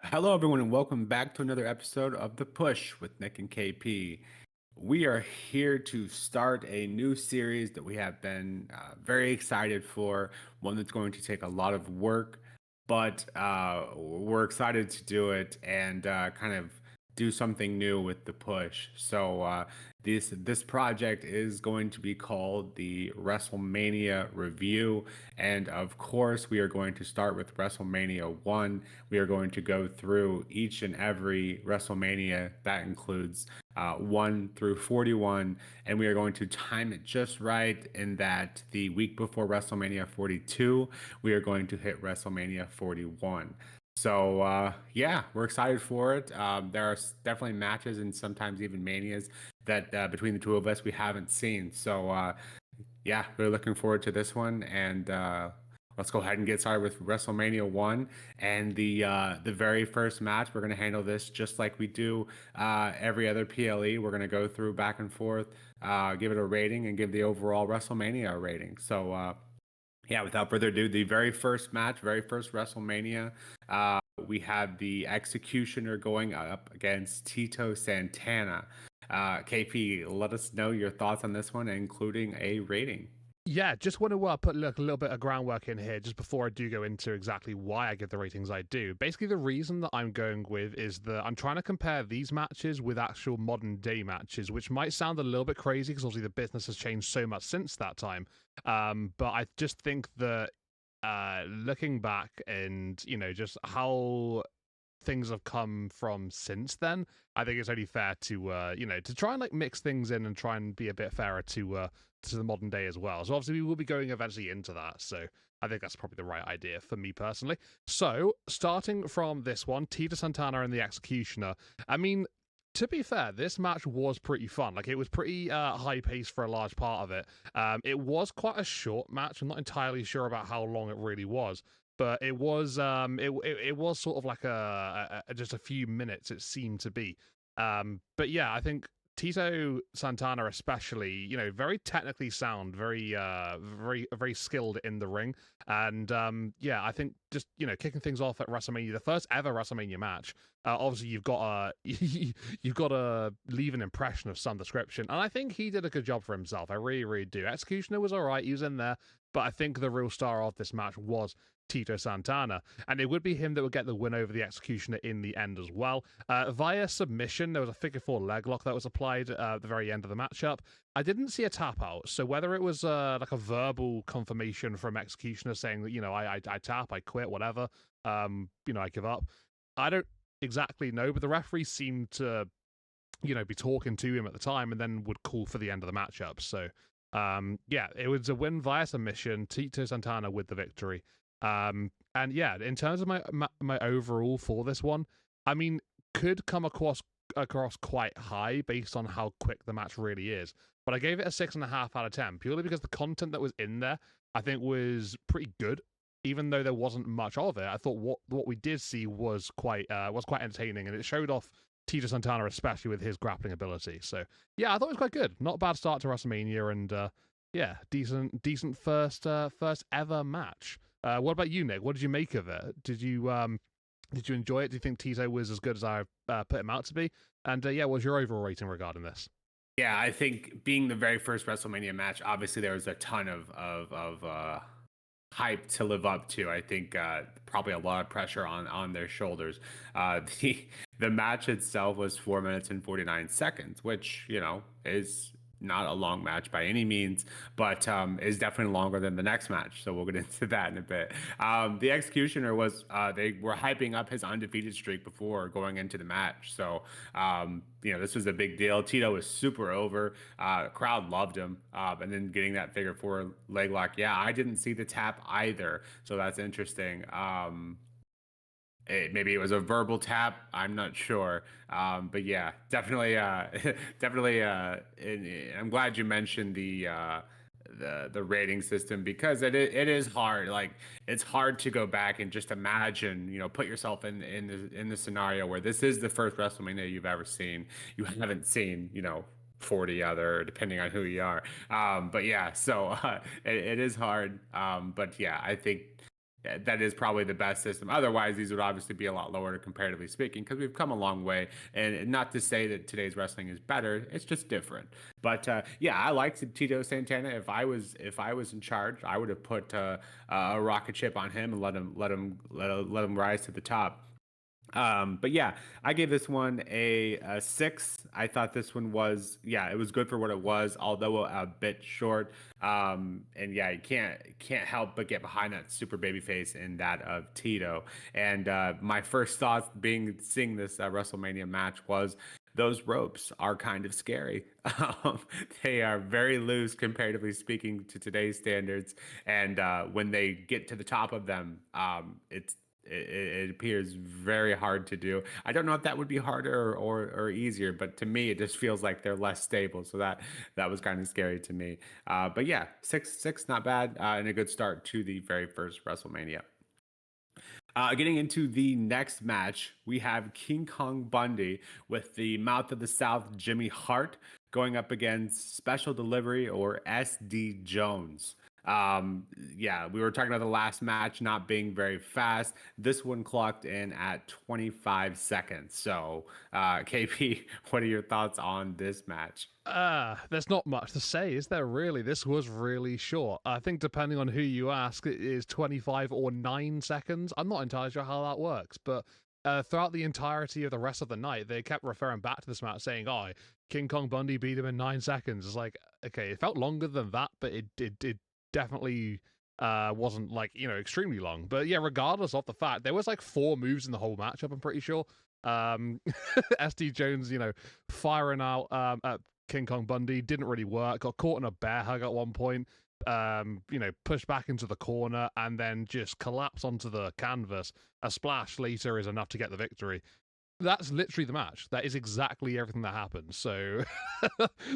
Hello, everyone, and welcome back to another episode of The Push with Nick and KP. We are here to start a new series that we have been very excited for, one that's going to take a lot of work, but we're excited to do it and kind of do something new with The Push. So this project is going to be called the WrestleMania Review, and of course, we are going to start with WrestleMania 1. We are going to go through each and every WrestleMania. That includes 1 through 41, and we are going to time it just right in that the week before WrestleMania 42, we are going to hit WrestleMania 41. So yeah, we're excited for it. There are definitely matches and sometimes even manias that between the two of us we haven't seen. So yeah, we're looking forward to this one, and let's go ahead and get started with WrestleMania 1 and the very first match. We're going to handle this just like we do every other PLE. We're going to go through back and forth, give it a rating, and give the overall WrestleMania a rating. So yeah, without further ado, the very first match, very first WrestleMania, we have the Executioner going up against Tito Santana. KP, let us know your thoughts on this one, including a rating. Yeah, just want to put a little bit of groundwork in here just before I do go into exactly why I give the ratings I do. Basically, the reason that I'm going with is that I'm trying to compare these matches with actual modern day matches, which might sound a little bit crazy because obviously the business has changed so much since that time. But I just think that looking back and, just how things have come from since then, I think it's only fair to to try and like mix things in and try and be a bit fairer to the modern day as well. So obviously we will be going eventually into that. So I think that's probably the right idea for me personally. So starting from this one, Tito Santana and the Executioner. I mean, to be fair, this match was pretty fun. Like, it was pretty high paced for a large part of it. It was quite a short match. I'm not entirely sure about how long it really was, but it was it was sort of like just a few minutes. It seemed to be. But yeah, I think Tito Santana, especially, very technically sound, very skilled in the ring, and yeah, I think just kicking things off at WrestleMania, the first ever WrestleMania match. Obviously, you've got you've got to leave an impression of some description, and I think he did a good job for himself. I really, really do. Executioner was all right; he was in there, but I think the real star of this match was Tito Santana, and it would be him that would get the win over the Executioner in the end as well. Via submission, there was a figure four leg lock that was applied at the very end of the matchup. I didn't see a tap out, so whether it was like a verbal confirmation from Executioner saying that, I tap, I quit, whatever, I give up, I don't exactly know, but the referee seemed to, be talking to him at the time and then would call for the end of the matchup. So, yeah, it was a win via submission, Tito Santana with the victory. And yeah, in terms of my overall for this one, I mean, could come across quite high based on how quick the match really is. But I gave it a 6.5 out of 10 purely because the content that was in there, I think, was pretty good. Even though there wasn't much of it, I thought what we did see was quite entertaining, and it showed off Tito Santana, especially with his grappling ability. So yeah, I thought it was quite good. Not a bad start to WrestleMania, and yeah, decent first ever match. What about you, Nick? What did you make of it? Did you enjoy it? Do you think Tito was as good as I put him out to be? And yeah, what's your overall rating regarding this? Yeah, I think being the very first WrestleMania match, obviously there was a ton of hype to live up to. I think probably a lot of pressure on their shoulders. The match itself was 4 minutes and 49 seconds, which is not a long match by any means, but is definitely longer than the next match. So we'll get into that in a bit. The Executioner was they were hyping up his undefeated streak before going into the match. So this was a big deal. Tito was super over. Crowd loved him, and then getting that figure four leg lock. Yeah, I didn't see the tap either, so that's interesting. Maybe it was a verbal tap. I'm not sure. But yeah, definitely, definitely. I'm glad you mentioned the rating system because it is hard. Like, it's hard to go back and just imagine, put yourself in the scenario where this is the first WrestleMania you've ever seen. You haven't seen, 40 other, depending on who you are. But yeah, so it is hard. But yeah, I think that is probably the best system. Otherwise, these would obviously be a lot lower comparatively speaking, because we've come a long way. And not to say that today's wrestling is better, it's just different. But yeah, I liked Tito Santana. If I was in charge, I would have put a rocket ship on him and let him rise to the top. But yeah, I gave this one a 6. I thought this one was, yeah, it was good for what it was, although a bit short. And yeah, you can't help but get behind that super baby face in that of Tito. And my first thoughts being seeing this WrestleMania match was those ropes are kind of scary. Um, they are very loose comparatively speaking to today's standards, and when they get to the top of them, it appears very hard to do. I don't know if that would be harder or easier, but to me, it just feels like they're less stable. So that was kind of scary to me. But yeah, six, not bad, and a good start to the very first WrestleMania. Getting into the next match, we have King Kong Bundy with the Mouth of the South Jimmy Hart going up against Special Delivery or SD Jones. Um, yeah, we were talking about the last match not being very fast. This one clocked in at 25 seconds. So, KP, what are your thoughts on this match? There's not much to say, is there really? This was really short. I think depending on who you ask, it is 25 or 9 seconds. I'm not entirely sure how that works, but throughout the entirety of the rest of the night, they kept referring back to this match saying, oh, King Kong Bundy beat him in 9 seconds. It's like, okay, it felt longer than that, but it definitely wasn't like, extremely long. But yeah, regardless of the fact, there was like 4 moves in the whole matchup, I'm pretty sure. SD Jones, firing out at King Kong Bundy didn't really work. Got caught in a bear hug at one point. Pushed back into the corner and then just collapsed onto the canvas. A splash later is enough to get the victory. That's literally the match. That is exactly everything that happened. So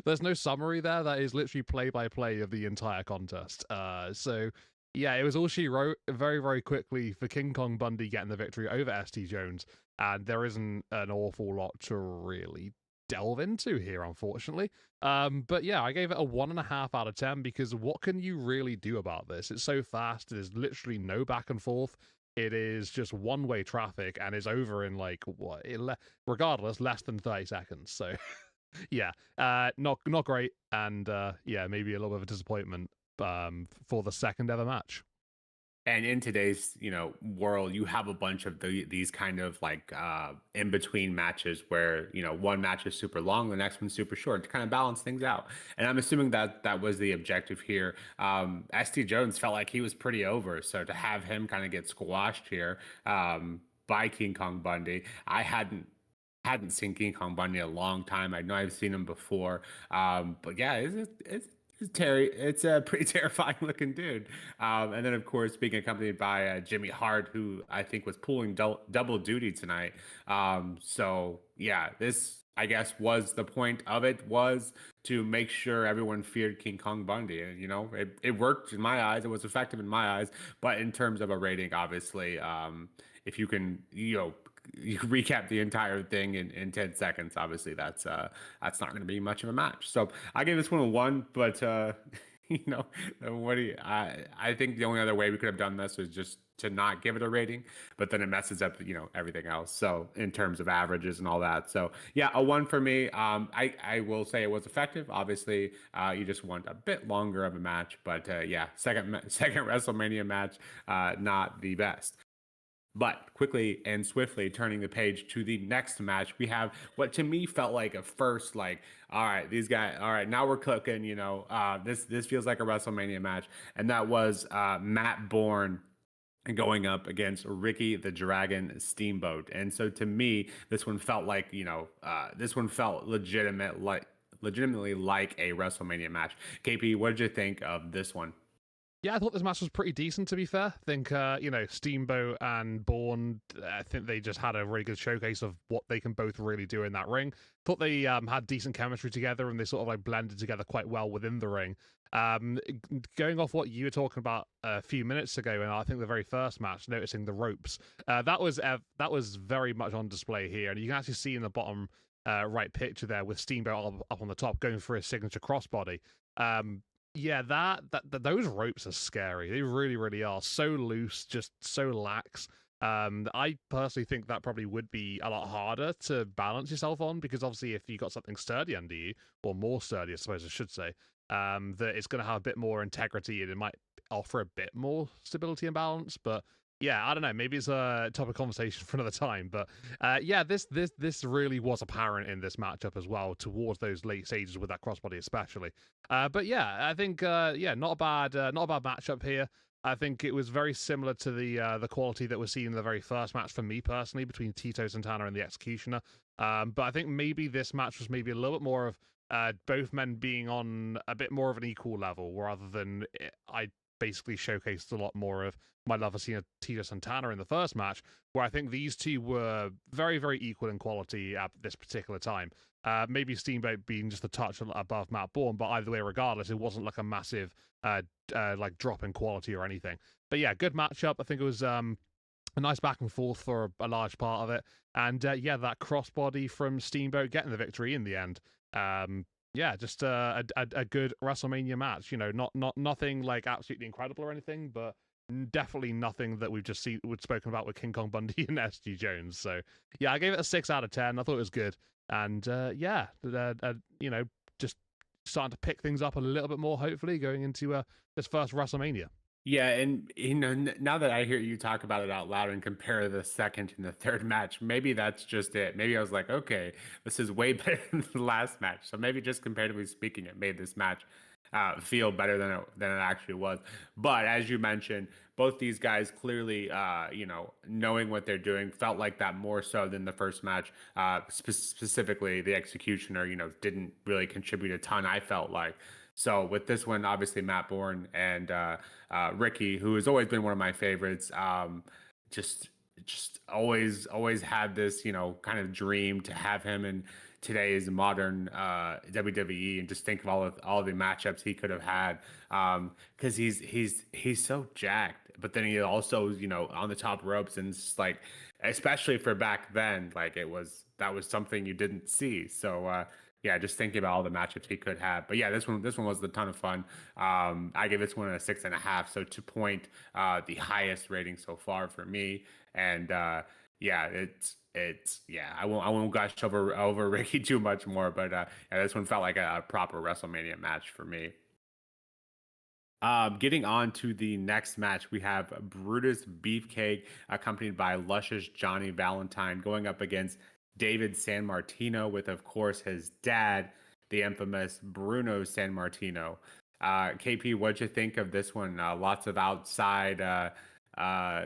there's no summary there. That is literally play by play of the entire contest. So yeah, it was all she wrote very, very quickly for King Kong Bundy getting the victory over ST Jones. And there isn't an awful lot to really delve into here, unfortunately. But yeah, I gave it a 1.5 out of 10 because what can you really do about this? It's so fast. There's literally no back and forth. It is just one-way traffic and is over in like regardless, less than 30 seconds. So yeah, not great, and yeah, maybe a little bit of a disappointment for the second ever match. And in today's, world, you have a bunch of these kind of like in between matches where, one match is super long, the next one's super short to kind of balance things out. And I'm assuming that that was the objective here. ST Jones felt like he was pretty over, so to have him kind of get squashed here by King Kong Bundy, I hadn't seen King Kong Bundy in a long time. I know I've seen him before, but yeah, it's a pretty terrifying looking dude. And then, of course, being accompanied by Jimmy Hart, who I think was pulling double duty tonight. So, yeah, this, I guess, was the point of it, was to make sure everyone feared King Kong Bundy. And, it worked in my eyes. It was effective in my eyes. But in terms of a rating, obviously, if you can, you recap the entire thing in 10 seconds, obviously that's not going to be much of a match. So I gave this one a 1, but you know what do you, I think the only other way we could have done this was just to not give it a rating, but then it messes up everything else, so in terms of averages and all that. So yeah, a 1 for me. I will say it was effective. Obviously, you just want a bit longer of a match, but yeah, second WrestleMania match, not the best. But quickly and swiftly turning the page to the next match, we have what to me felt like a first, like, all right, these guys, all right, now we're cooking, this feels like a WrestleMania match. And that was Matt Borne going up against Ricky the Dragon Steamboat. And so to me, this one felt like, this one felt legitimately like a WrestleMania match. KP, what did you think of this one? Yeah, I thought this match was pretty decent, to be fair. I think, Steamboat and Borne, I think they just had a really good showcase of what they can both really do in that ring. Thought they had decent chemistry together and they sort of like blended together quite well within the ring. Going off what you were talking about a few minutes ago, and I think the very first match, noticing the ropes, that was very much on display here. And you can actually see in the bottom right picture there with Steamboat up on the top going for his signature crossbody. Yeah, those ropes are scary. They really, really are. So loose, just so lax. I personally think that probably would be a lot harder to balance yourself on, because obviously if you got something sturdy under you, or more sturdy, I suppose I should say, that it's going to have a bit more integrity and it might offer a bit more stability and balance. But yeah, I don't know. Maybe it's a topic of conversation for another time. But yeah, this really was apparent in this matchup as well, towards those late stages with that crossbody especially. But yeah, I think yeah, not a bad matchup here. I think it was very similar to the quality that was seen in the very first match for me personally between Tito Santana and the Executioner. But I think maybe this match was maybe a little bit more of both men being on a bit more of an equal level, rather than I basically showcased a lot more of my love of seeing Tito Santana in the first match, where I think these two were very, very equal in quality at this particular time. Maybe Steamboat being just a touch above Matt Borne, but either way, regardless, it wasn't like a massive like drop in quality or anything. But yeah, good matchup. I think it was a nice back and forth for a large part of it, and yeah, that crossbody from Steamboat getting the victory in the end. Yeah, just a good WrestleMania match. You know, not nothing like absolutely incredible or anything, but definitely nothing that we've spoken about with King Kong Bundy and SG Jones. So yeah, I gave it a 6 out of 10. I thought it was good, and yeah, you know, just starting to pick things up a little bit more, hopefully going into this first WrestleMania. Yeah, and you know, now that I hear you talk about it out loud and compare the second and the third match, maybe that's just it. Maybe I was like, okay, this is way better than the last match. So maybe just comparatively speaking, it made this match feel better than it actually was. But as you mentioned, both these guys clearly, you know, knowing what they're doing, felt like that more so than the first match. Specifically, the Executioner, you know, didn't really contribute a ton. I felt like. So with this one, obviously Matt Borne and Ricky, who has always been one of my favorites, just always had this, you know, kind of dream to have him in today's modern WWE, and just think of all the matchups he could have had, because he's so jacked, but then he also, you know, on the top ropes, and it's like, especially for back then, like that was something you didn't see. So yeah, just thinking about all the matchups he could have. But yeah, this one was a ton of fun. I give this one a 6.5. So to point, the highest rating so far for me. And yeah, it's yeah, I won't gush over Ricky too much more. But yeah, this one felt like a proper WrestleMania match for me. Getting on to the next match, we have Brutus Beefcake, accompanied by luscious Johnny Valentine, going up against David Sammartino, with, of course, his dad, the infamous Bruno Sammartino. KP, what'd you think of this one? Lots of outside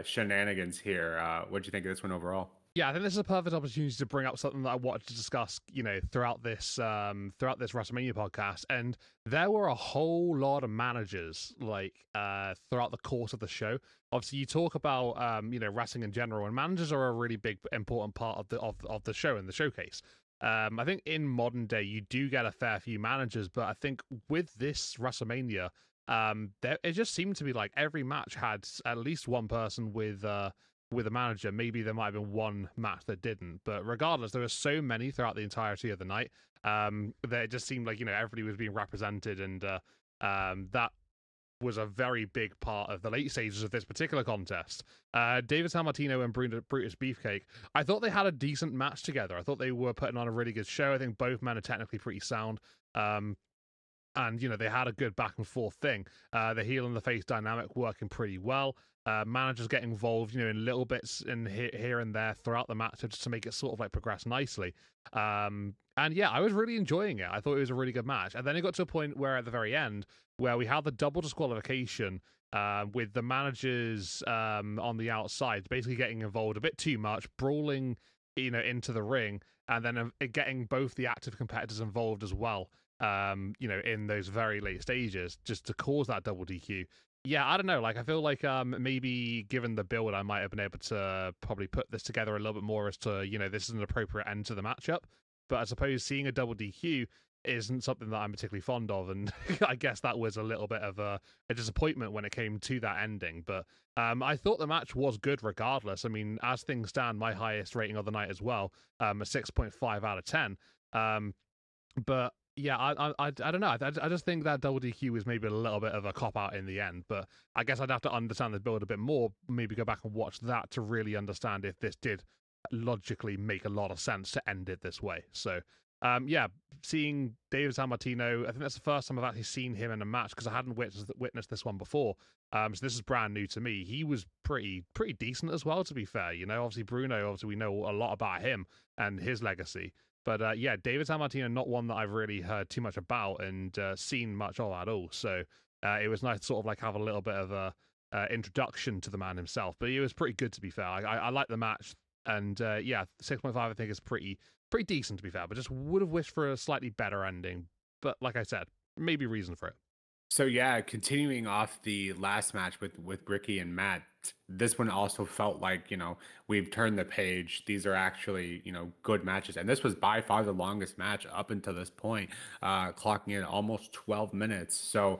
shenanigans here. What'd you think of this one overall? Yeah, I think this is a perfect opportunity to bring up something that I wanted to discuss, you know, throughout this WrestleMania podcast. And there were a whole lot of managers, like throughout the course of the show. Obviously, you talk about you know, wrestling in general, and managers are a really big important part of the show and the showcase. I think in modern day you do get a fair few managers, but I think with this WrestleMania, it just seemed to be like every match had at least one person with a manager. Maybe there might have been one match that didn't, but regardless, there were so many throughout the entirety of the night, that it just seemed like, you know, everybody was being represented, and that was a very big part of the late stages of this particular contest. David Sammartino and Brutus Beefcake, I thought they had a decent match together. I thought they were putting on a really good show. I think both men are technically pretty sound. And, you know, they had a good back and forth thing. The heel and the face dynamic working pretty well. Managers get involved, you know, in little bits in here and there throughout the match, just to make it sort of like progress nicely. And yeah, I was really enjoying it. I thought it was a really good match. And then it got to a point where at the very end, where we had the double disqualification, with the managers on the outside basically getting involved a bit too much, brawling, you know, into the ring, and then getting both the active competitors involved as well, you know, in those very late stages, just to cause that double DQ. Yeah, I don't know. Like, I feel like maybe given the build, I might have been able to probably put this together a little bit more as to, you know, this is an appropriate end to the matchup. But I suppose seeing a double DQ isn't something that I'm particularly fond of, and I guess that was a little bit of a disappointment when it came to that ending. But I thought the match was good regardless. I mean, as things stand, my highest rating of the night as well, a 6.5 out of 10. But Yeah, I don't know. I just think that double DQ was maybe a little bit of a cop out in the end, but I guess I'd have to understand the build a bit more. Maybe go back and watch that to really understand if this did logically make a lot of sense to end it this way. So, yeah, seeing David Sammartino, I think that's the first time I've actually seen him in a match because I hadn't witnessed this one before. So this is brand new to me. He was pretty decent as well, to be fair. You know, obviously Bruno, obviously we know a lot about him and his legacy. But yeah, David Sammartino, not one that I've really heard too much about and seen much of at all. So it was nice to sort of like have a little bit of a introduction to the man himself. But it was pretty good, to be fair. I like the match, and yeah, 6.5 I think is pretty decent, to be fair. But just would have wished for a slightly better ending. But like I said, maybe reason for it. So yeah, continuing off the last match with Ricky and Matt, this one also felt like, we've turned the page. These are actually, good matches. And this was by far the longest match up until this point, clocking in almost 12 minutes. So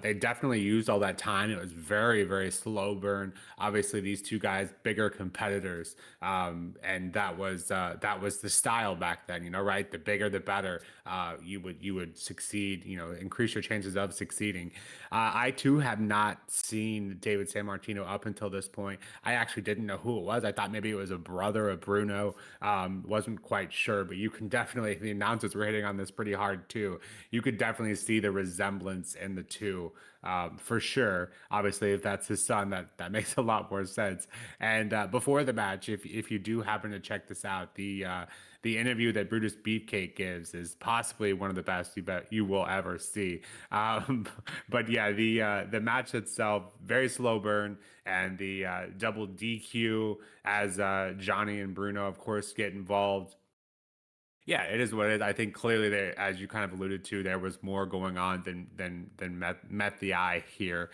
they definitely used all that time. It was very, very slow burn. Obviously, these two guys, bigger competitors. And that was the style back then, right? The bigger, the better. You would succeed, increase your chances of succeeding. I too have not seen David Sammartino up until this point. I actually didn't know who it was. I thought maybe it was a brother of Bruno. Wasn't quite sure, but you can definitely, the announcers were hitting on this pretty hard too. You could definitely see the resemblance in the two. For sure. Obviously, if that's his son, that makes a lot more sense. And before the match, if you do happen to check this out, the interview that Brutus Beefcake gives is possibly one of the best you will ever see. But yeah, the match itself, very slow burn, and the double DQ as Johnny and Bruno, of course, get involved. Yeah, it is what it is. I think clearly there, as you kind of alluded to, there was more going on than met the eye here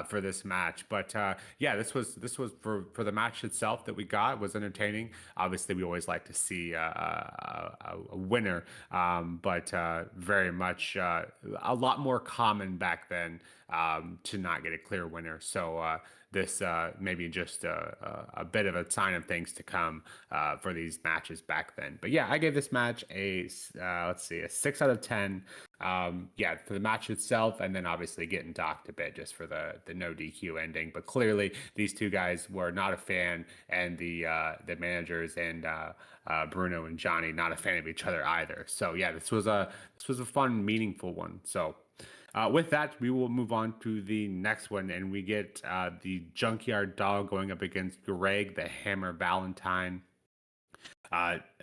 for this match. But yeah, this was for the match itself that we got was entertaining. Obviously, we always like to see a winner, but very much a lot more common back then to not get a clear winner. So this maybe just a bit of a sign of things to come for these matches back then. But yeah, I gave this match a let's see, a 6 out of 10. Yeah, for the match itself, and then obviously getting docked a bit just for the no DQ ending. But clearly, these two guys were not a fan, and the managers and Bruno and Johnny not a fan of each other either. So yeah, this was a fun, meaningful one. So. With that, we will move on to the next one, and we get the Junkyard Dog going up against Greg the Hammer Valentine.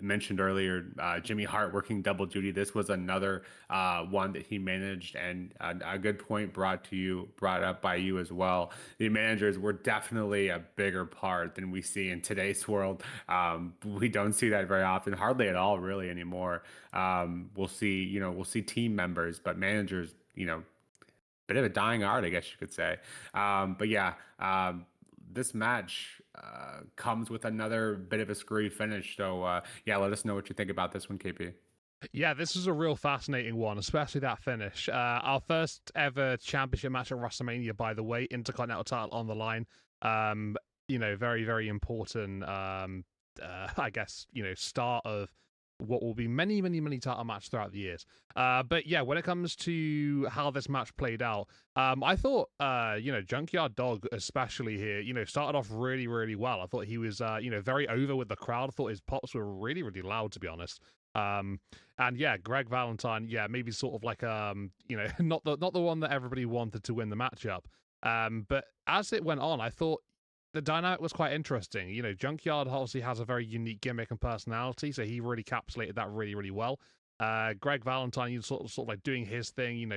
Mentioned earlier, Jimmy Hart working double duty. This was another one that he managed, and a good point brought up by you as well. The managers were definitely a bigger part than we see in today's world. We don't see that very often, hardly at all, really anymore. We'll see team members, but managers, bit of a dying art, I guess you could say. But yeah, this match comes with another bit of a screwy finish. So yeah, let us know what you think about this one, KP. Yeah, this is a real fascinating one, especially that finish. Our first ever championship match at WrestleMania, by the way, Intercontinental title on the line. Very, very important, I guess, start of what will be many, many, many title matches throughout the years. But yeah, when it comes to how this match played out, I thought, Junkyard Dog, especially here, started off really, really well. I thought he was, very over with the crowd. I thought his pops were really, really loud, to be honest. And yeah, Greg Valentine, yeah, maybe sort of like, not the one that everybody wanted to win the matchup. But as it went on, I thought the dynamic was quite interesting. Junkyard obviously has a very unique gimmick and personality, so he really capsulated that really, really well. Greg Valentine, you sort of like doing his thing,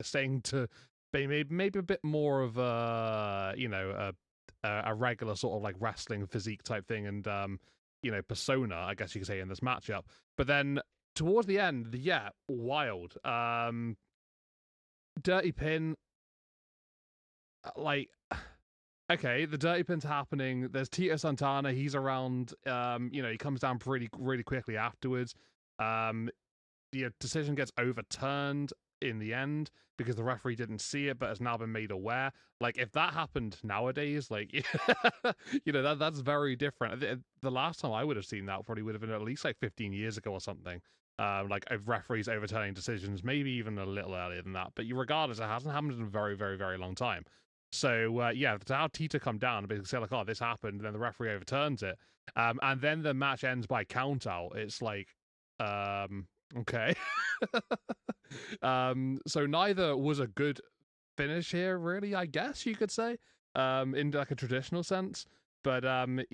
staying to be maybe a bit more of a regular sort of like wrestling physique type thing and persona, I guess you could say, in this matchup. But then towards the end, yeah, wild. Dirty pin, like. Okay, the dirty pin's happening. There's Tito Santana. He's around. He comes down pretty really quickly afterwards. The decision gets overturned. in the end because the referee didn't see it but has now been made aware. Like, if that happened nowadays, like, that's very different. The last time I would have seen that probably would have been at least like 15 years ago or something. Like, of referees overturning decisions, maybe even a little earlier than that. But regardless, it hasn't happened in a very, very, very long time. So, to have Tito come down and basically say, like, oh, this happened, and then the referee overturns it, and then the match ends by count out, it's like, okay. So neither was a good finish here, really, I guess you could say, in like a traditional sense. But the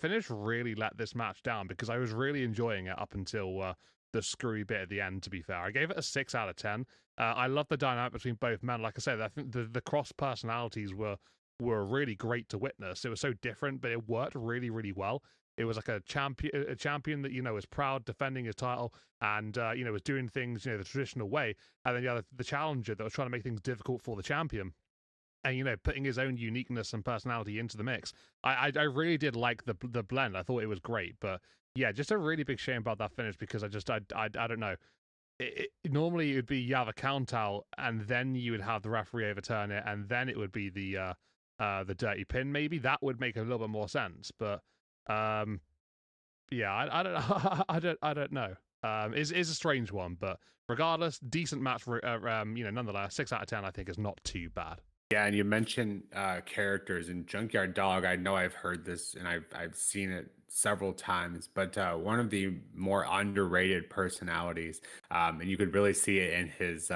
finish really let this match down because I was really enjoying it up until the screwy bit at the end. To be fair, I gave it a 6 out of 10. I love the dynamic between both men. Like I said, I think the cross personalities were really great to witness. It was so different, but it worked really, really well. It was like a champion that was proud, defending his title, and was doing things the traditional way. And then the challenger that was trying to make things difficult for the champion, and putting his own uniqueness and personality into the mix. I really did like the blend. I thought it was great, but yeah, just a really big shame about that finish because I don't know. Normally it would be you have a count out and then you would have the referee overturn it and then it would be the dirty pin. Maybe that would make a little bit more sense, but yeah, I don't know. I don't know. Is a strange one, but regardless, decent match. Nonetheless, 6 out of 10 I think is not too bad. Yeah, and you mentioned characters in Junkyard Dog. I know I've heard this and I've seen it several times, but one of the more underrated personalities, and you could really see it in his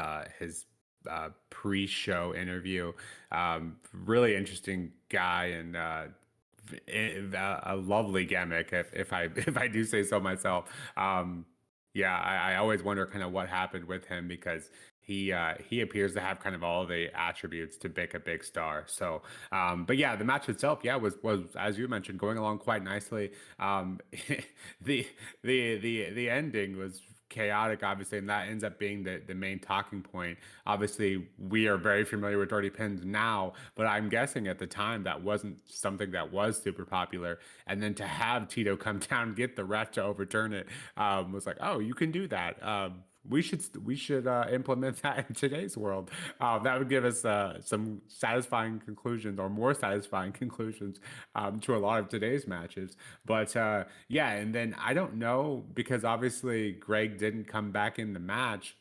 pre-show interview. Really interesting guy and a lovely gimmick, if I if I do say so myself. Yeah, I always wonder kind of what happened with him because he appears to have kind of all the attributes to make a big star. So, but yeah, the match itself, yeah, was as you mentioned going along quite nicely. The ending was chaotic, obviously, and that ends up being the main talking point. Obviously, we are very familiar with dirty pins now, but I'm guessing at the time that wasn't something that was super popular. And then to have Tito come down and get the ref to overturn it was like, oh, you can do that. We should implement that in today's world. That would give us some satisfying conclusions or more satisfying conclusions to a lot of today's matches. But yeah, and then I don't know because obviously Greg didn't come back in the match,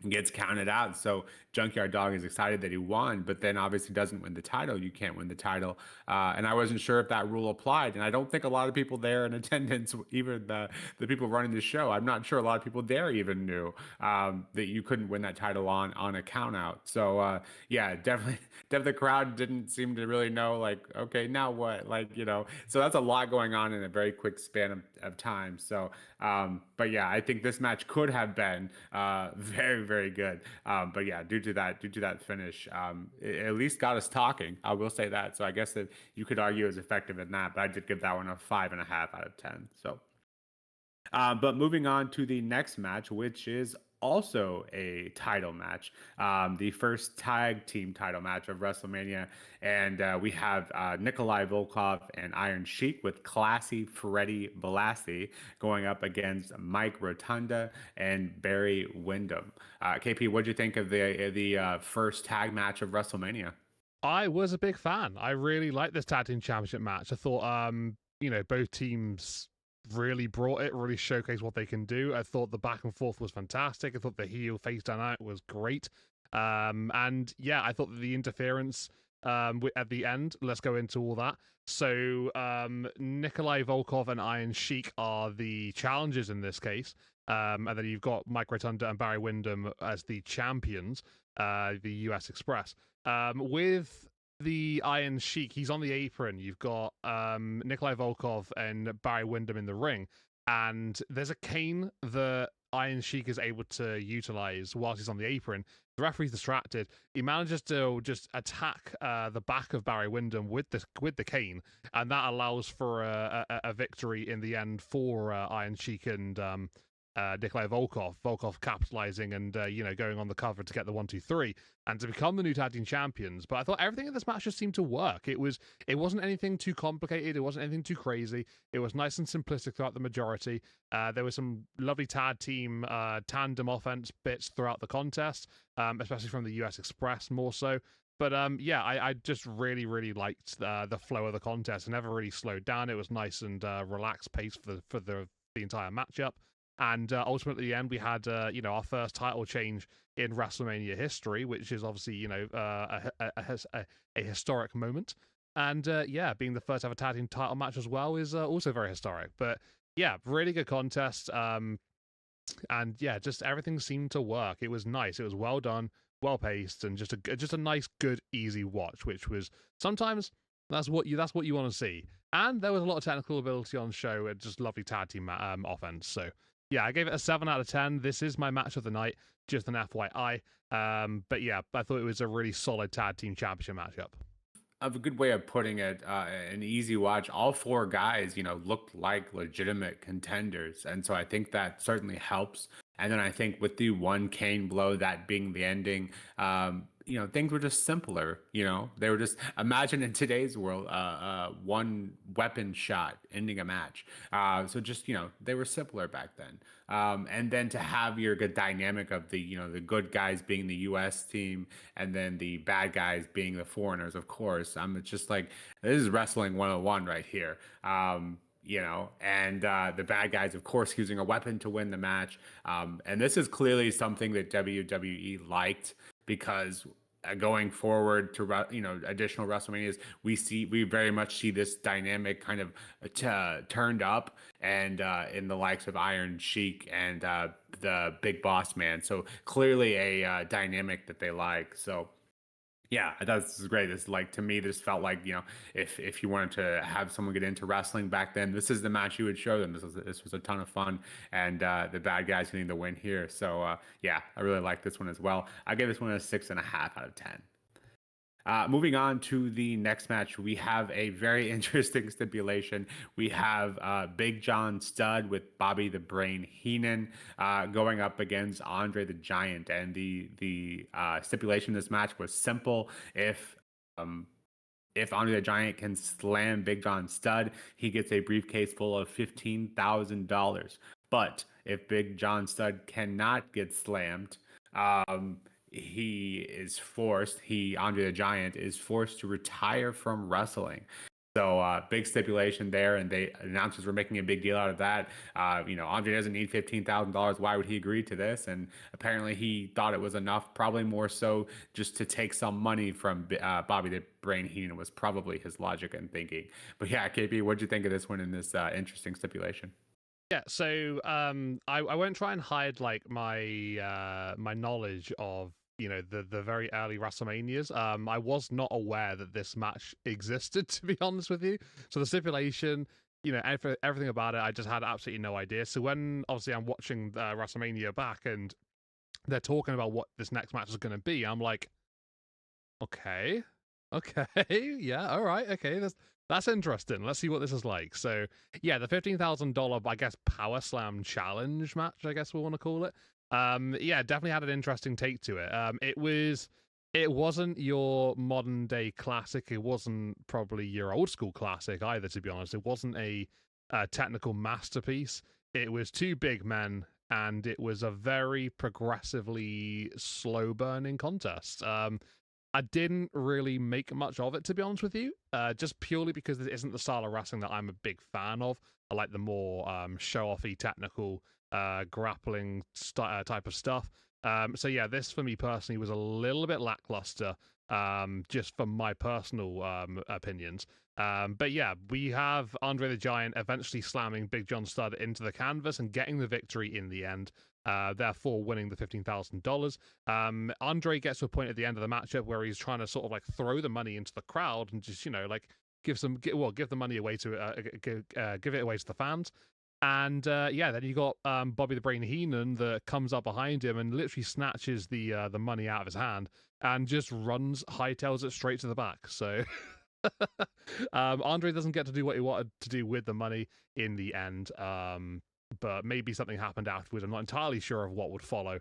gets counted out. So Junkyard Dog is excited that he won, but then obviously doesn't win the title. You can't win the title. And I wasn't sure if that rule applied. And I don't think a lot of people there in attendance, even the people running the show, I'm not sure a lot of people there even knew that you couldn't win that title on a count out. So yeah, definitely the crowd didn't seem to really know, like, okay, now what? Like, so that's a lot going on in a very quick span of time. So but yeah, I think this match could have been very, very good. But yeah, due to that finish, it at least got us talking. I will say that. So I guess that you could argue it was effective in that, but I did give that one a 5.5 out of 10. So, but moving on to the next match, which is also a title match, the first tag team title match of WrestleMania. And we have Nikolai Volkoff and Iron Sheik with Classy Freddie Blassie going up against Mike Rotunda and Barry Windham. KP, what do you think of the first tag match of WrestleMania? I was a big fan. I really liked this tag team championship match. I thought, both teams really brought it, really showcased what they can do. I thought the back and forth was fantastic. I thought the heel face dynamic was great. And yeah, I thought that the interference at the end, let's go into all that. So Nikolai Volkov and Iron Sheik are the challengers in this case. And then you've got Mike Rotunda and Barry Windham as the champions, the US Express. With the Iron Sheik, he's on the apron. You've got Nikolai Volkov and Barry Windham in the ring. And there's a cane that Iron Sheik is able to utilize whilst he's on the apron. The referee's distracted. He manages to just attack the back of Barry Windham with the cane, and that allows for a victory in the end for Iron Sheik and Nikolai Volkoff capitalizing and going on the cover to get the 1-2-3 and to become the new tag team champions. But I thought everything in this match just seemed to work. It wasn't anything too complicated. It wasn't anything too crazy. It was nice and simplistic throughout the majority. There was some lovely tag team tandem offense bits throughout the contest, especially from the US Express more so. But I just really, really liked the flow of the contest. It never really slowed down. It was nice and relaxed pace for the entire matchup. And ultimately, at the end, we had our first title change in WrestleMania history, which is obviously a historic moment. And being the first ever tag team title match as well is also very historic. But yeah, really good contest. And yeah, just everything seemed to work. It was nice. It was well done, well paced, and just a nice, good, easy watch. Which was sometimes that's what you want to see. And there was a lot of technical ability on show and just lovely tag team offense. So yeah, I gave it a 7 out of 10. This is my match of the night, just an FYI. But yeah, I thought it was a really solid tag team championship matchup. Of a good way of putting it, an easy watch. All four guys, looked like legitimate contenders, and so I think that certainly helps. And then I think with the one cane blow, that being the ending, things were just simpler. They were just, imagine in today's world, one weapon shot ending a match. So just they were simpler back then. And then to have your good dynamic of the good guys being the U.S. team, and then the bad guys being the foreigners, of course. I'm just like, this is wrestling 101 right here. And the bad guys, of course, using a weapon to win the match. And this is clearly something that WWE liked, because going forward to additional WrestleManias, we very much see this dynamic kind of turned up, and in the likes of Iron Sheik and the Big Boss Man. So clearly a dynamic that they like. So yeah, I thought this was great. This, like, to me, this felt like, if you wanted to have someone get into wrestling back then, this is the match you would show them. This was a ton of fun, and the bad guys getting the win here. So yeah, I really like this one as well. I gave this one a 6.5 out of 10. Moving on to the next match, we have a very interesting stipulation. We have Big John Studd with Bobby the Brain Heenan going up against Andre the Giant, and the stipulation in this match was simple. If Andre the Giant can slam Big John Studd, he gets a briefcase full of $15,000. But if Big John Studd cannot get slammed, Andre the Giant is forced to retire from wrestling. So big stipulation there, and the announcers were making a big deal out of that. Andre doesn't need $15,000. Why would he agree to this? And apparently he thought it was enough, probably more so just to take some money from Bobby the Brain Heenan was probably his logic and thinking. But yeah, KP, what'd you think of this one in this interesting stipulation? Yeah, so I won't try and hide like my my knowledge of the very early WrestleManias. I was not aware that this match existed, to be honest with you. So the stipulation, everything about it, I just had absolutely no idea. So when obviously I'm watching WrestleMania back and they're talking about what this next match is going to be, I'm like, okay, yeah, all right, okay, that's interesting. Let's see what this is like. So yeah, the $15,000, I guess, Powerslam challenge match, I guess we want to call it. Yeah, definitely had an interesting take to it. It wasn't your modern day classic. It wasn't probably your old school classic either, to be honest. It wasn't a technical masterpiece. It was two big men, and it was a very progressively slow burning contest. I didn't really make much of it, to be honest with you, just purely because it isn't the style of wrestling that I'm a big fan of. I like the more show-offy, technical, grappling type of stuff. So yeah, this for me personally was a little bit lackluster, just from my personal opinions. But yeah, we have Andre the Giant eventually slamming Big John Studd into the canvas and getting the victory in the end. Therefore winning the $15,000. Andre gets to a point at the end of the matchup where he's trying to sort of like throw the money into the crowd and just like give the money away to give it away to the fans. And yeah, then you got Bobby the Brain Heenan that comes up behind him and literally snatches the money out of his hand and just hightails it straight to the back. So Andre doesn't get to do what he wanted to do with the money in the end. but maybe something happened afterwards. I'm not entirely sure of what would follow.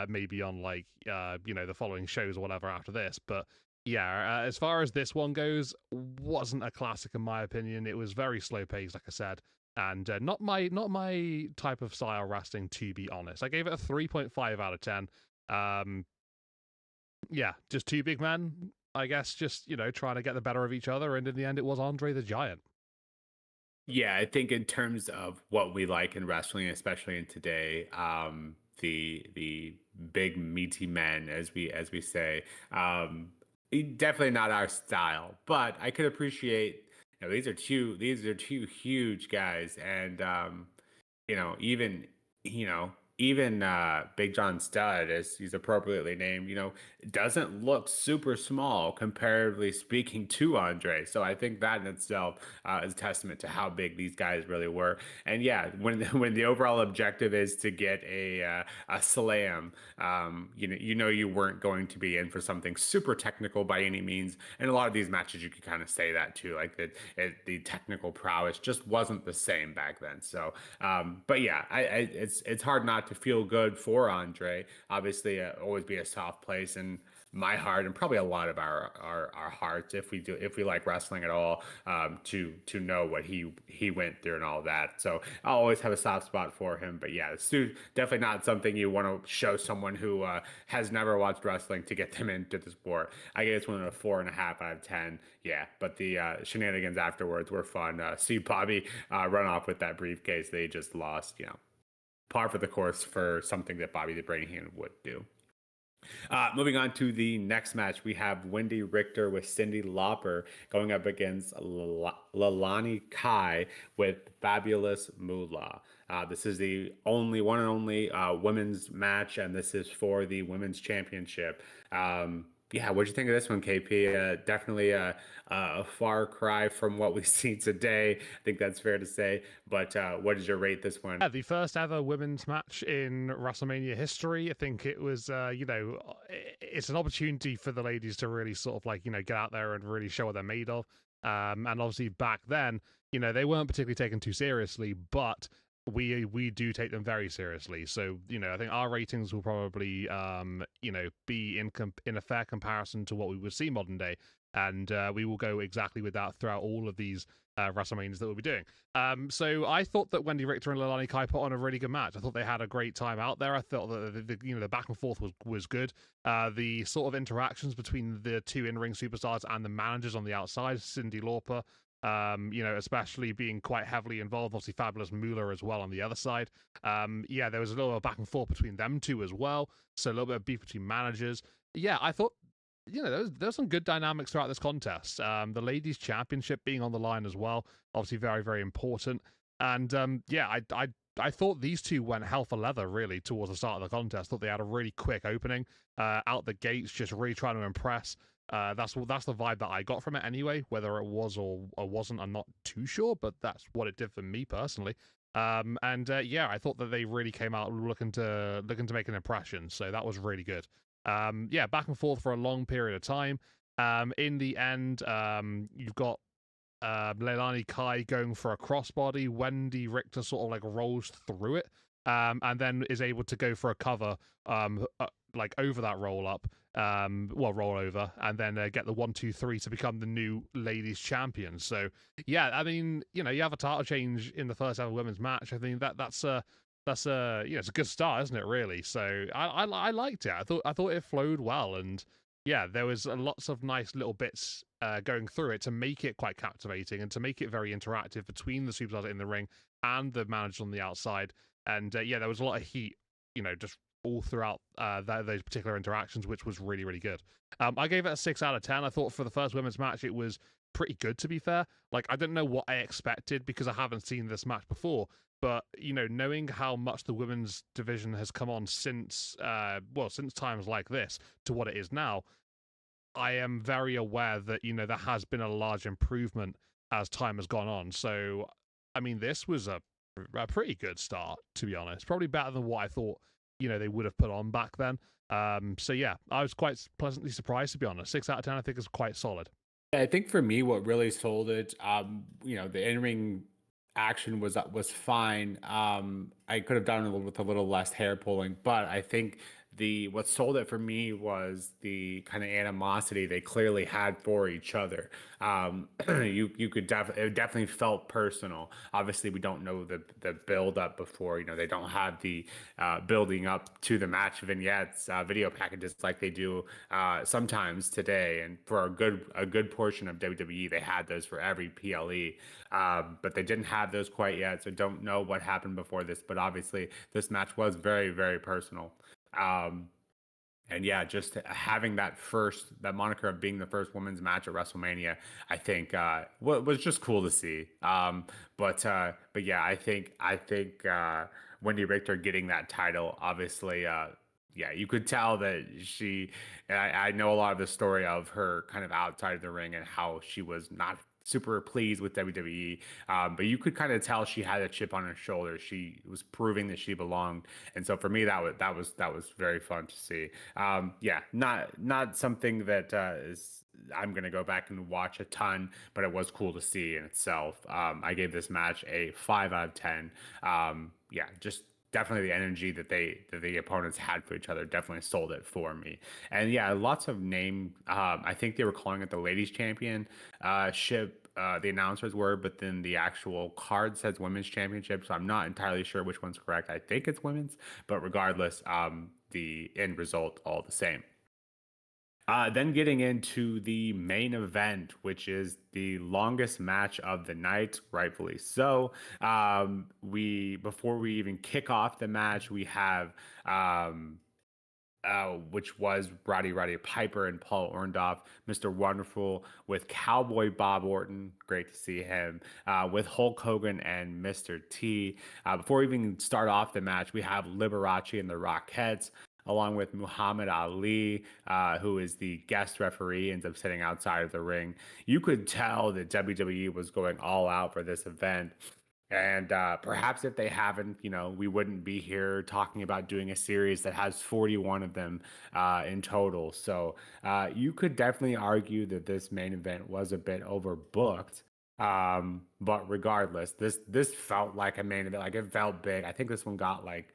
Maybe on like the following shows or whatever after this. But yeah, as far as this one goes, wasn't a classic in my opinion. It was very slow paced, like I said, and not my type of style wrestling, to be honest. I gave it a 3.5 out of 10. Yeah, just two big men, I guess, just trying to get the better of each other, and in the end, it was Andre the Giant. Yeah, I think in terms of what we like in wrestling, especially in today, the big meaty men, as we say, definitely not our style. But I could appreciate, these are two huge guys, and even Big John Studd, as he's appropriately named, doesn't look super small comparatively speaking to Andre. So I think that in itself is a testament to how big these guys really were. And yeah, when the overall objective is to get a slam, you weren't going to be in for something super technical by any means. And a lot of these matches, you could kind of say that too, like the technical prowess just wasn't the same back then. So, but yeah, it's hard not to feel good for Andre. Obviously, always be a soft place in my heart, and probably a lot of our hearts, if we like wrestling at all, to know what he went through and all that. So I'll always have a soft spot for him. But yeah, it's definitely not something you want to show someone who has never watched wrestling to get them into the sport. I guess one of a 4.5 out of 10. Yeah, but the shenanigans afterwards were fun. See Bobby run off with that briefcase they just lost. Par for the course for something that Bobby the Brain Hand would do. Moving on to the next match, we have Wendi Richter with Cyndi Lauper going up against Leilani Kai with Fabulous Moolah. This is the one and only women's match, and this is for the women's championship. Yeah, what'd you think of this one, KP? Definitely a far cry from what we've seen today. I think that's fair to say. But what did you rate this one? Yeah, the first ever women's match in WrestleMania history. I think it was, it's an opportunity for the ladies to really sort of like, get out there and really show what they're made of. And obviously back then, they weren't particularly taken too seriously, but we do take them very seriously. So, I think our ratings will probably, be in a fair comparison to what we would see modern day. And we will go exactly with that throughout all of these WrestleManias that we'll be doing. So I thought that Wendi Richter and Leilani Kai put on a really good match. I thought they had a great time out there. I thought that the back and forth was good. The sort of interactions between the two in-ring superstars and the managers on the outside, Cyndi Lauper, especially being quite heavily involved. Obviously, Fabulous Moolah as well on the other side. There was a little back and forth between them two as well. So a little bit of beef between managers. Yeah, I thought there's some good dynamics throughout this contest. The ladies' championship being on the line as well, obviously very, very important. And I thought these two went hell for leather really towards the start of the contest. Thought they had a really quick opening out the gates, just really trying to impress. That's the vibe that I got from it anyway. Whether it was or wasn't, I'm not too sure, but that's what it did for me personally. I thought that they really came out looking to make an impression. So that was really good. Back and forth for a long period of time. In the end, you've got Leilani Kai going for a crossbody. Wendi Richter sort of like rolls through it, and then is able to go for a cover, like over that roll up, roll over, and then get the 1-2-3 to become the new ladies champion. So yeah, I mean, you have a title change in the first ever women's match. I think that's it's a good start, isn't it? Really. So I liked it. I thought it flowed well, and yeah, there was lots of nice little bits going through it to make it quite captivating and to make it very interactive between the superstars in the ring and the managers on the outside. And there was a lot of heat, just all throughout those particular interactions, which was really, really good. I gave it a 6 out of 10. I thought for the first women's match, it was pretty good, to be fair. Like, I didn't know what I expected because I haven't seen this match before. But, knowing how much the women's division has come on since times like this to what it is now, I am very aware that, there has been a large improvement as time has gone on. So, I mean, this was a pretty good start, to be honest. Probably better than what I thought, they would have put on back then. I was quite pleasantly surprised, to be honest. 6 out of 10, I think, is quite solid. Yeah, I think for me, what really sold it, the in-ring action was fine. I could have done it with a little less hair pulling, but I think the what sold it for me was the kind of animosity they clearly had for each other. You could definitely it definitely felt personal. Obviously, we don't know the build up before. You know, they don't have the building up to the match vignettes, video packages like they do sometimes today. And for a good portion of WWE, they had those for every PLE, but they didn't have those quite yet. So don't know what happened before this, but obviously this match was very personal. Um, and yeah, just having that moniker of being the first women's match at WrestleMania, I think was just cool to see. But yeah, I think Wendy Richter getting that title, obviously, yeah, you could tell that I know a lot of the story of her kind of outside of the ring and how she was not super pleased with WWE. But you could kind of tell she had a chip on her shoulder. She was proving that she belonged, and so for me, that was very fun to see. Yeah, not something that is I'm gonna go back and watch a ton, but it was cool to see in itself. I gave this match a 5 out of 10. Yeah, just definitely the energy that the opponents had for each other definitely sold it for me. And yeah, lots of name. I think they were calling it the ladies champion ship. The announcers were, but then the actual card says women's championship, so I'm not entirely sure which one's correct. I think it's women's, but regardless, the end result all the same. Then getting into the main event, which is the longest match of the night, rightfully so. We before we even kick off the match, we have which was Roddy Piper and Paul Orndorff, Mr. Wonderful with Cowboy Bob Orton. Great to see him. With Hulk Hogan and Mr. T. Before we even start off the match, we have Liberace and the Rockettes, along with Muhammad Ali, who is the guest referee, ends up sitting outside of the ring. You could tell that WWE was going all out for this event. And perhaps if they haven't, you know, we wouldn't be here talking about doing a series that has 41 of them in total. So you could definitely argue that this main event was a bit overbooked. But regardless, this felt like a main event. Like it felt big. I think this one got like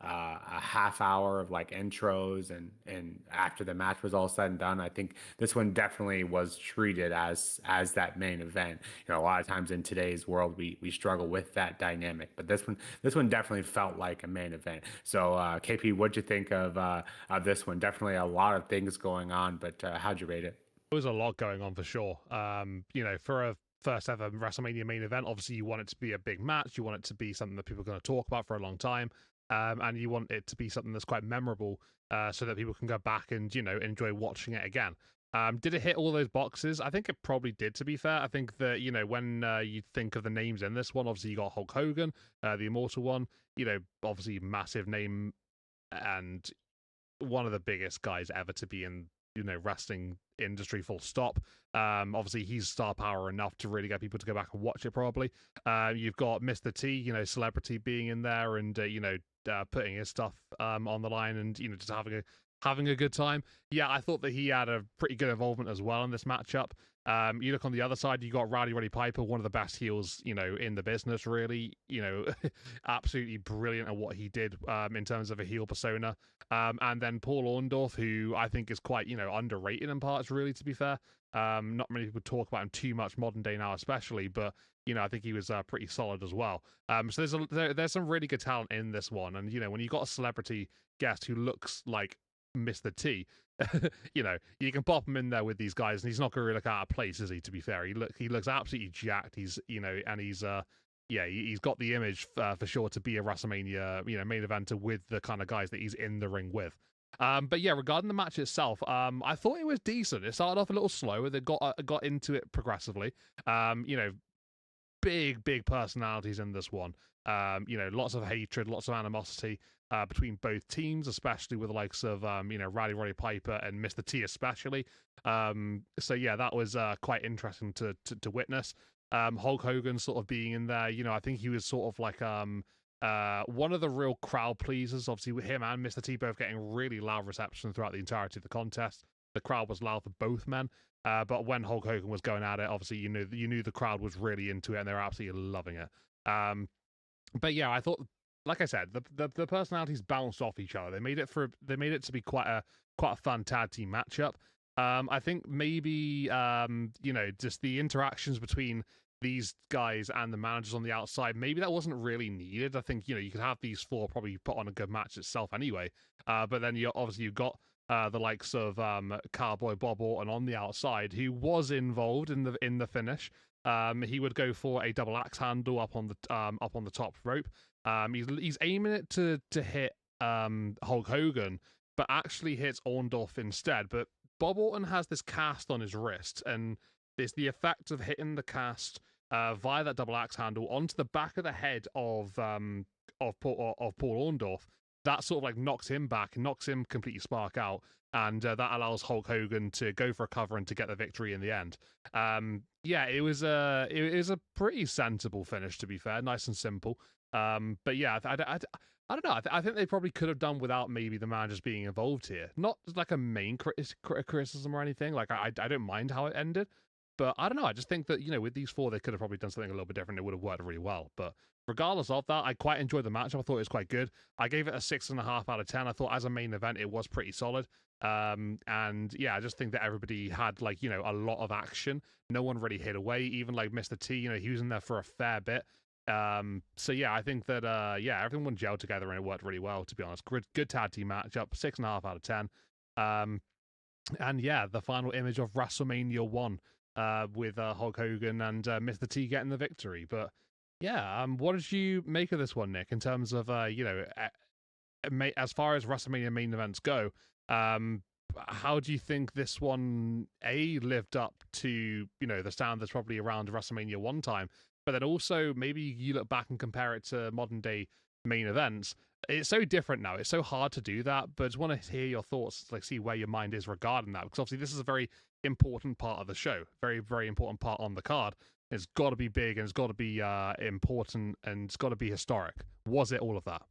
a half hour of like intros, and after the match was all said and done, I think this one definitely was treated as that main event. You know, a lot of times in today's world we struggle with that dynamic, but this one definitely felt like a main event. So KP, what'd you think of this one? Definitely a lot of things going on, but how'd you rate it? There was a lot going on for sure. You know, for a first ever WrestleMania main event, obviously you want it to be a big match. You want it to be something that people are going to talk about for a long time. And you want it to be something that's quite memorable, so that people can go back and, you know, enjoy watching it again. Did it hit all those boxes? I think it probably did, to be fair. I think that, you know, when you think of the names in this one, obviously you got Hulk Hogan, the Immortal One, you know, obviously massive name and one of the biggest guys ever to be in, you know, wrestling industry, full stop. Obviously he's star power enough to really get people to go back and watch it probably. You've got Mr. T, you know, celebrity being in there and you know, putting his stuff on the line and, you know, just having a good time. Yeah, I thought that he had a pretty good involvement as well in this matchup. You look on the other side, you got Roddy Piper, one of the best heels, you know, in the business, really, you know, absolutely brilliant at what he did in terms of a heel persona. And then Paul Orndorff, who I think is quite, you know, underrated in parts, really, to be fair. Not many people talk about him too much modern day now, especially, but you know, I think he was pretty solid as well. So there's some really good talent in this one, and you know, when you got a celebrity guest who looks like Mr. T, you know, you can pop him in there with these guys, and he's not going to really look out of place, is he? To be fair, he looks absolutely jacked. He's, you know, and he's yeah, he's got the image for sure to be a WrestleMania, you know, main eventer with the kind of guys that he's in the ring with. But yeah, regarding the match itself, I thought it was decent. It started off a little slower. They got into it progressively. You know, big personalities in this one. You know, lots of hatred, lots of animosity between both teams, especially with the likes of you know, Roddy Piper and Mr. T especially. So yeah, that was quite interesting to witness. Hulk Hogan sort of being in there, you know, I think he was sort of like one of the real crowd pleasers. Obviously, with him and Mr. T both getting really loud reception throughout the entirety of the contest. The crowd was loud for both men. But when Hulk Hogan was going at it, obviously you knew the crowd was really into it and they were absolutely loving it. But yeah, I thought, like I said, the personalities bounced off each other. They made it to be quite a fun tag team matchup. I think maybe just the interactions between these guys and the managers on the outside, maybe that wasn't really needed. I think you could have these four probably put on a good match itself anyway. But then you've got the likes of Cowboy Bob Orton on the outside, who was involved in the finish. He would go for a double axe handle up on the top rope. He's aiming it to hit Hulk Hogan, but actually hits Orndorff instead. But Bob Orton has this cast on his wrist, and there's the effect of hitting the cast via that double axe handle onto the back of the head of Paul Orndorff. That sort of like knocks him back, knocks him completely spark out, and that allows Hulk Hogan to go for a cover and to get the victory in the end. It was a pretty sensible finish, to be fair, nice and simple. But yeah, I don't know. I think they probably could have done without maybe the managers being involved here. Not like a main criticism or anything. Like I don't mind how it ended, but I don't know. I just think that with these four, they could have probably done something a little bit different. It would have worked really well. But regardless of that, I quite enjoyed the match. I thought it was quite good. I gave it a 6.5 out of 10. I thought as a main event, it was pretty solid. And yeah, I just think that everybody had a lot of action. No one really hid away. Even like Mr. T, he was in there for a fair bit. So yeah, I think that everyone gelled together and it worked really well, to be honest. Good tag team matchup, 6.5 out of 10. And yeah, the final image of WrestleMania 1 with Hulk Hogan and Mr. T getting the victory. But yeah, what did you make of this one, Nick, in terms of as far as WrestleMania main events go? How do you think this one lived up to the standards probably around WrestleMania 1 time? But then also maybe you look back and compare it to modern day main events. It's so different now. It's so hard to do that. But I just want to hear your thoughts, see where your mind is regarding that. Because obviously this is a very important part of the show. Very, very important part on the card. It's got to be big and it's got to be important and it's got to be historic. Was it all of that?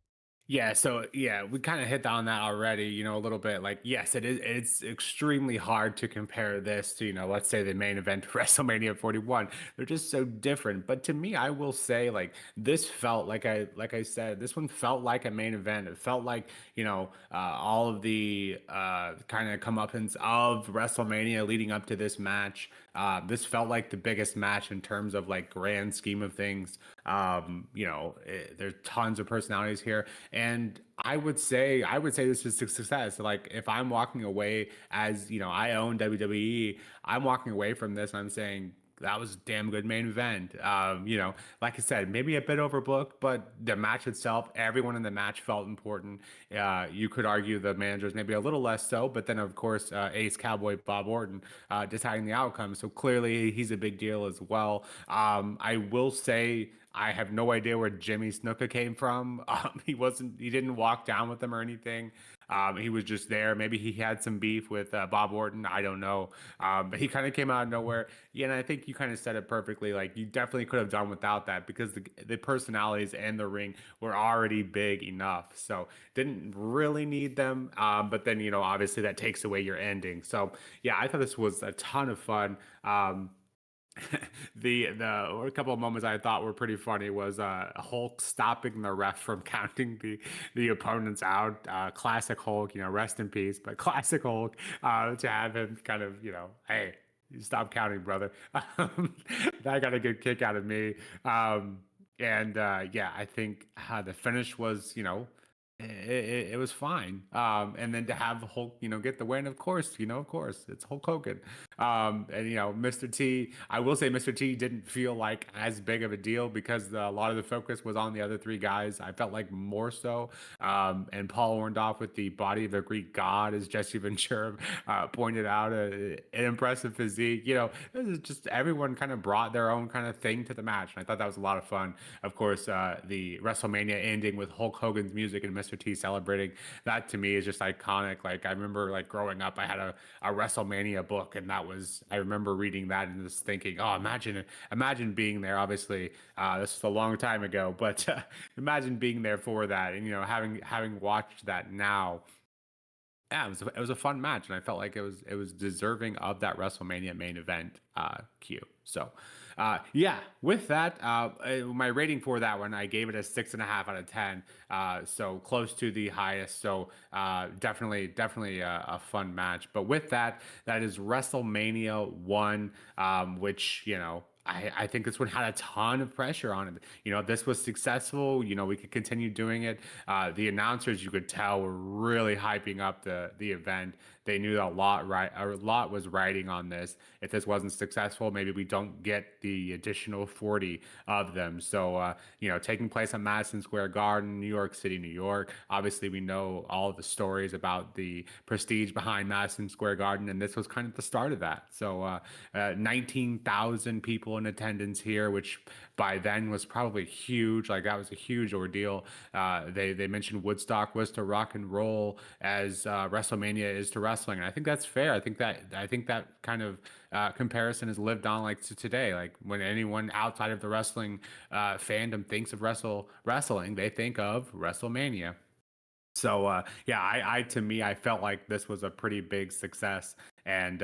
Yeah, so yeah, we kind of hit on that already, a little bit. Like, yes, it's extremely hard to compare this to, let's say the main event WrestleMania 41. They're just so different. But to me, I will say this felt like I said, this one felt like a main event. It felt like, all of the kind of comeuppance of WrestleMania leading up to this match. This felt like the biggest match in terms of grand scheme of things. There's tons of personalities here. And I would say this is a success. Like if I'm walking away as, I own WWE, I'm walking away from this and I'm saying that was a damn good main event. Like I said, maybe a bit overbooked, but the match itself, everyone in the match felt important. You could argue the managers maybe a little less so, but then of course, Ace Cowboy Bob Orton deciding the outcome. So clearly he's a big deal as well. I will say I have no idea where Jimmy Snuka came from. He didn't walk down with them or anything. He was just there. Maybe he had some beef with Bob Orton. I don't know. But he kind of came out of nowhere. Yeah, and I think you kind of said it perfectly. Like you definitely could have done without that because the personalities and the ring were already big enough. So didn't really need them. But then obviously that takes away your ending. So yeah, I thought this was a ton of fun. The a couple of moments I thought were pretty funny was Hulk stopping the ref from counting the opponents out. Classic Hulk, rest in peace, but classic Hulk to have him kind of hey, stop counting, brother. That got a good kick out of me. And yeah, I think the finish was it was fine. And then to have Hulk, get the win, of course, it's Hulk Hogan. And Mr. T, I will say Mr. T didn't feel like as big of a deal because a lot of the focus was on the other three guys. I felt like more so. And Paul Orndorff with the body of a Greek god, as Jesse Ventura pointed out, an impressive physique. It was just everyone kind of brought their own kind of thing to the match. And I thought that was a lot of fun. Of course, the WrestleMania ending with Hulk Hogan's music and Mr. T celebrating, that to me is just iconic. Like I remember growing up, I had a WrestleMania book, and I remember reading that and just thinking, oh, imagine being there. Obviously, this was a long time ago, but imagine being there for that, and having watched that now. Yeah, it was a fun match, and I felt like it was deserving of that WrestleMania main event cue. So, Yeah, with that, my rating for that one, I gave it a 6.5 out of 10. So close to the highest. So definitely a fun match. But with that, that is WrestleMania 1, which, I think this one had a ton of pressure on it. This was successful. We could continue doing it. The announcers, you could tell, were really hyping up the event. They knew a lot was riding on this. If this wasn't successful, maybe we don't get the additional 40 of them. So, taking place at Madison Square Garden, New York City, New York. Obviously, we know all the stories about the prestige behind Madison Square Garden, and this was kind of the start of that. So, 19,000 people in attendance here, which by then was probably huge. Like that was a huge ordeal. They mentioned Woodstock was to rock and roll as WrestleMania is to wrestling, and I think that's fair. I think that kind of comparison has lived on like to today. Like when anyone outside of the wrestling fandom thinks of wrestling, they think of WrestleMania. So yeah, I to me, I felt like this was a pretty big success, and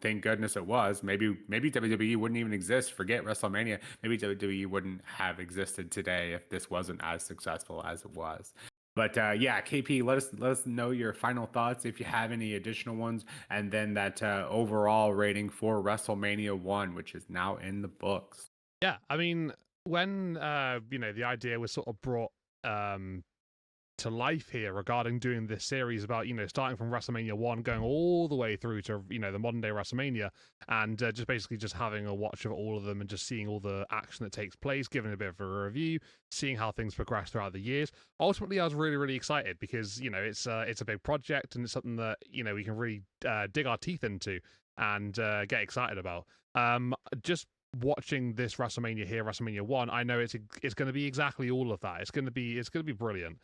thank goodness it was. Maybe WWE wouldn't even exist. Forget WrestleMania. Maybe WWE wouldn't have existed today if this wasn't as successful as it was. But yeah, KP, let us know your final thoughts if you have any additional ones, and then that overall rating for WrestleMania 1, which is now in the books. Yeah, I mean, when the idea was sort of brought to life here regarding doing this series about starting from WrestleMania 1 going all the way through to the modern day WrestleMania, and just basically just having a watch of all of them and just seeing all the action that takes place, giving a bit of a review, seeing how things progress throughout the years. Ultimately, I was really excited because it's a big project, and it's something that we can really dig our teeth into and get excited about. Just watching this WrestleMania here, WrestleMania 1, I know it's going to be exactly all of that. It's going to be brilliant.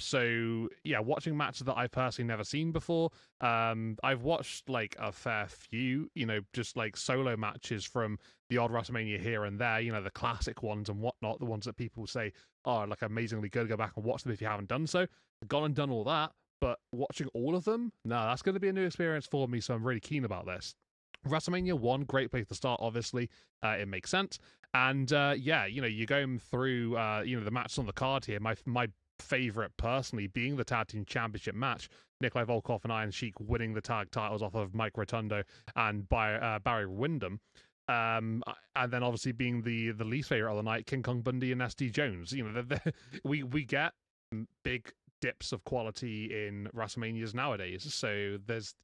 So yeah, watching matches that I've personally never seen before. I've watched like a fair few, just like solo matches from the odd WrestleMania here and there, the classic ones and whatnot, the ones that people say are like amazingly good. Go back and watch them if you haven't done so. I've gone and done all that, but watching all of them, no, that's going to be a new experience for me. So I'm really keen about this. WrestleMania 1, great place to start, obviously. It makes sense. And yeah, you're going through, the matches on the card here. My favorite, personally, being the Tag Team Championship match. Nikolai Volkoff and Iron Sheik winning the tag titles off of Mike Rotundo and Barry Windham. And then obviously being the least favorite of the night, King Kong Bundy and SD Jones. We get big dips of quality in WrestleManias nowadays. So there's,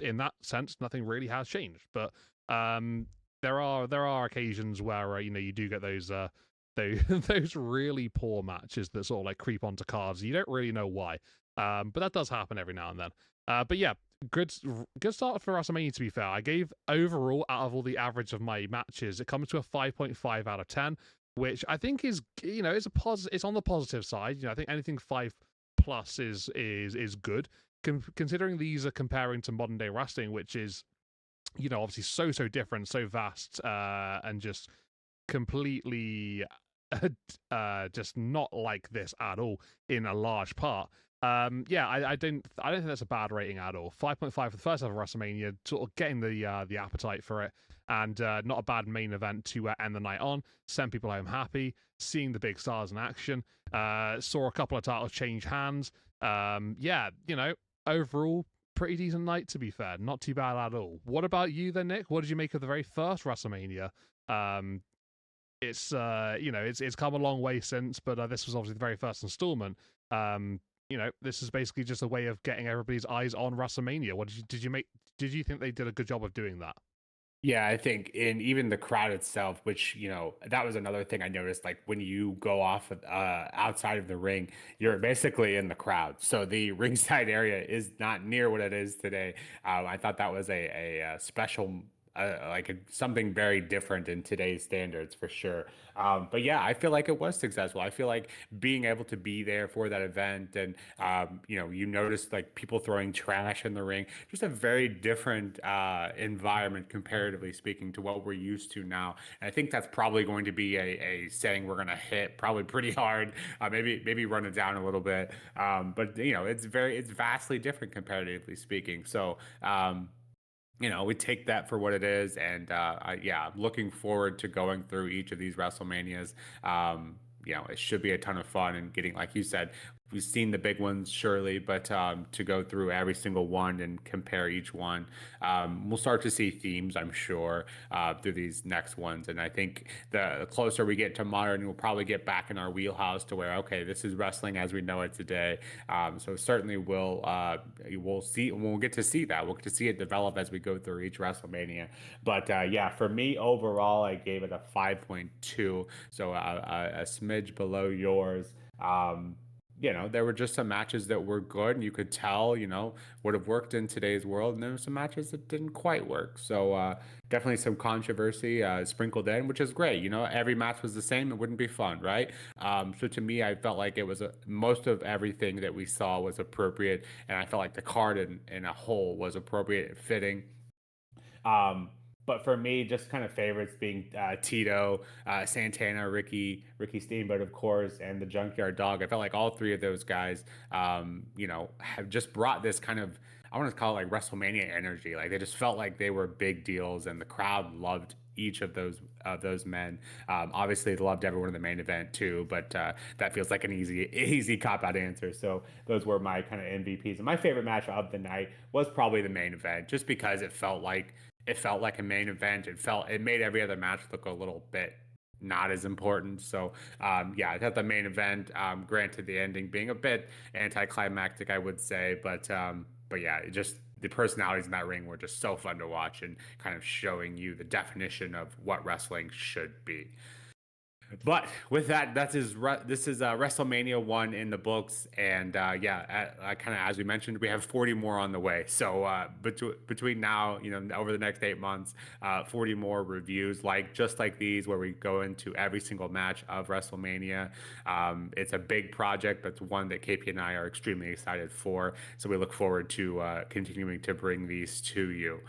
in that sense, nothing really has changed. But there are occasions where you do get those those really poor matches that sort of like creep onto cards. You don't really know why, but that does happen every now and then. But yeah, good start for WrestleMania. To be fair, I gave overall out of all the average of my matches, it comes to a 5.5 out of 10, which I think is it's on the positive side. I think anything 5 plus is good, considering these are comparing to modern day wrestling, which is obviously so different, so vast, and just completely just not like this at all in a large part. Yeah, I don't think that's a bad rating at all. 5.5 for the first ever WrestleMania, sort of getting the appetite for it, and not a bad main event to end the night on. Send people home happy, seeing the big stars in action. Saw a couple of titles change hands. Yeah, overall pretty decent night, to be fair. Not too bad at all. What about you then, Nick? What did you make of the very first WrestleMania? It's come a long way since, but this was obviously the very first installment. This is basically just a way of getting everybody's eyes on WrestleMania. What did you think they did a good job of doing that? Yeah, I think in even the crowd itself, which, that was another thing I noticed. Like when you go off of, outside of the ring, you're basically in the crowd. So the ringside area is not near what it is today. I thought that was a special, something very different in today's standards for sure. But yeah, I feel like it was successful. I feel like being able to be there for that event, and you noticed like people throwing trash in the ring, just a very different environment comparatively speaking to what we're used to now. And I think that's probably going to be a saying we're going to hit probably pretty hard. Maybe run it down a little bit. But it's vastly different comparatively speaking. So. we take that for what it is. And yeah, I'm looking forward to going through each of these WrestleManias. It should be a ton of fun and getting, like you said, we've seen the big ones surely, but to go through every single one and compare each one, we'll start to see themes, I'm sure, through these next ones. And I think the closer we get to modern, we'll probably get back in our wheelhouse to where, okay, this is wrestling as we know it today. So certainly we'll get to see that. We'll get to see it develop as we go through each WrestleMania. But yeah, for me overall, I gave it a 5.2, so a smidge below yours. There were just some matches that were good, and you could tell, would have worked in today's world, and there were some matches that didn't quite work. So definitely some controversy sprinkled in, which is great. Every match was the same; it wouldn't be fun, right? So to me, I felt like it was most of everything that we saw was appropriate, and I felt like the card in a whole was appropriate and fitting. Um, but for me, just kind of favorites being Tito, Santana, Ricky Steamboat, of course, and the Junkyard Dog. I felt like all three of those guys, have just brought this kind of, I want to call it like WrestleMania energy. Like they just felt like they were big deals, and the crowd loved each of those men. Obviously, they loved everyone in the main event too, but that feels like an easy cop out answer. So those were my kind of MVPs. And my favorite match of the night was probably the main event, just because it felt like a main event. It made every other match look a little bit not as important. So yeah, I thought the main event, granted the ending being a bit anticlimactic, I would say, but yeah, just the personalities in that ring were just so fun to watch and kind of showing you the definition of what wrestling should be. But with that, this is WrestleMania 1 in the books, and yeah, kind of as we mentioned, we have 40 more on the way. So between now, over the next 8 months, 40 more reviews just like these, where we go into every single match of WrestleMania. It's a big project, but it's one that KP and I are extremely excited for. So we look forward to continuing to bring these to you.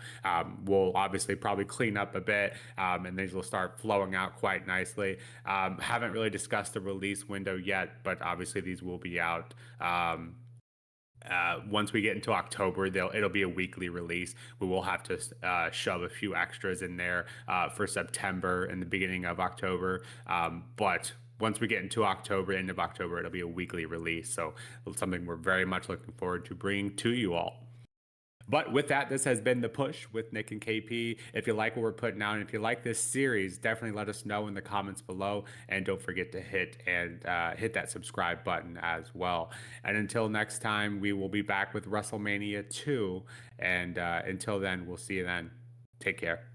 We'll obviously probably clean up a bit, and these will start flowing out quite nicely. Haven't really discussed the release window yet, but obviously these will be out. Once we get into October, it'll be a weekly release. We will have to shove a few extras in there for September and the beginning of October. But once we get into October, end of October, it'll be a weekly release. So it's something we're very much looking forward to bringing to you all. But with that, this has been The Push with Nick and KP. If you like what we're putting out, and if you like this series, definitely let us know in the comments below. And don't forget to hit that subscribe button as well. And until next time, we will be back with WrestleMania 2. And until then, we'll see you then. Take care.